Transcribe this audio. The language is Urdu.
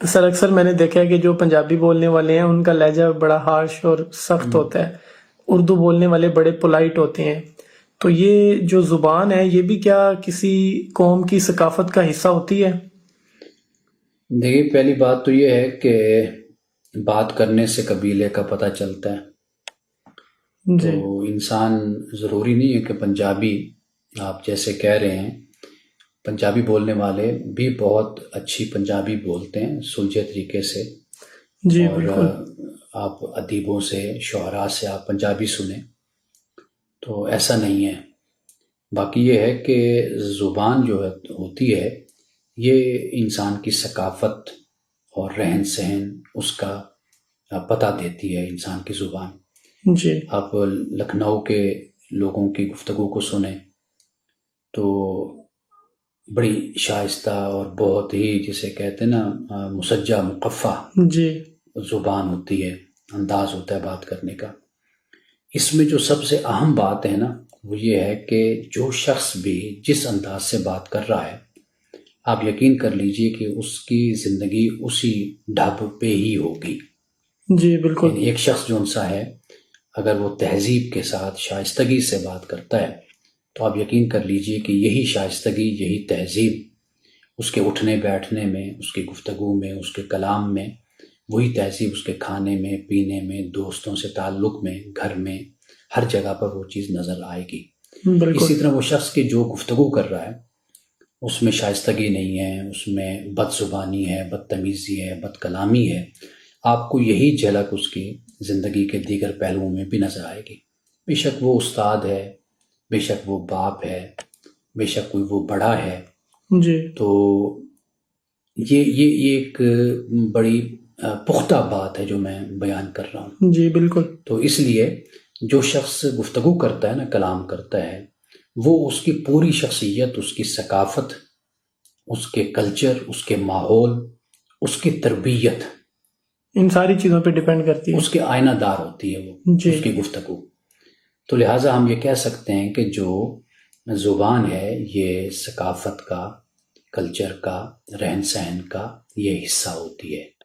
سر اکثر میں نے دیکھا ہے کہ جو پنجابی بولنے والے ہیں ان کا لہجہ بڑا ہارش اور سخت ہوتا ہے، اردو بولنے والے بڑے پولائٹ ہوتے ہیں، تو یہ جو زبان ہے یہ بھی کیا کسی قوم کی ثقافت کا حصہ ہوتی ہے؟ دیکھیے، پہلی بات تو یہ ہے کہ بات کرنے سے قبیلے کا پتہ چلتا ہے۔ تو جی انسان ضروری نہیں ہے کہ پنجابی، آپ جیسے کہہ رہے ہیں، پنجابی بولنے والے بھی بہت اچھی پنجابی بولتے ہیں سلجھے طریقے سے، جی اور بالکل۔ آپ ادیبوں سے، شعراء سے آپ پنجابی سنیں، تو ایسا نہیں ہے۔ باقی یہ ہے کہ زبان جو ہوتی ہے، یہ انسان کی ثقافت اور رہن سہن اس کا پتہ دیتی ہے انسان کی زبان۔ جی آپ لکھنؤ کے لوگوں کی گفتگو کو سنیں تو بڑی شائستہ اور بہت ہی جسے کہتے ہیں نا مسجع مقفع جی زبان ہوتی ہے، انداز ہوتا ہے بات کرنے کا۔ اس میں جو سب سے اہم بات ہے نا وہ یہ ہے کہ جو شخص بھی جس انداز سے بات کر رہا ہے، آپ یقین کر لیجئے کہ اس کی زندگی اسی ڈھب پہ ہی ہوگی۔ جی بالکل۔ یعنی ایک شخص جو سا ہے، اگر وہ تہذیب کے ساتھ شائستگی سے بات کرتا ہے تو آپ یقین کر لیجئے کہ یہی شائستگی، یہی تہذیب اس کے اٹھنے بیٹھنے میں، اس کی گفتگو میں، اس کے کلام میں، وہی تہذیب اس کے کھانے میں، پینے میں، دوستوں سے تعلق میں، گھر میں، ہر جگہ پر وہ چیز نظر آئے گی۔ بالکل اسی طرح وہ شخص کی جو گفتگو کر رہا ہے اس میں شائستگی نہیں ہے، اس میں بد زبانی ہے، بدتمیزی ہے، بد کلامی ہے، آپ کو یہی جھلک اس کی زندگی کے دیگر پہلوؤں میں بھی نظر آئے گی۔ بے شک وہ استاد ہے، بے شک وہ باپ ہے، بے شک کوئی وہ بڑا ہے، جی تو یہ ایک بڑی پختہ بات ہے جو میں بیان کر رہا ہوں۔ جی بالکل۔ تو اس لیے جو شخص گفتگو کرتا ہے نا، کلام کرتا ہے، وہ اس کی پوری شخصیت، اس کی ثقافت، اس کے کلچر، اس کے ماحول، اس کی تربیت، ان ساری چیزوں پہ ڈیپینڈ کرتی ہے۔ اس کے آئینہ دار ہوتی ہے وہ، جی اس کی گفتگو۔ تو لہٰذا ہم یہ کہہ سکتے ہیں کہ جو زبان ہے یہ ثقافت کا، کلچر کا، رہن سہن کا یہ حصہ ہوتی ہے۔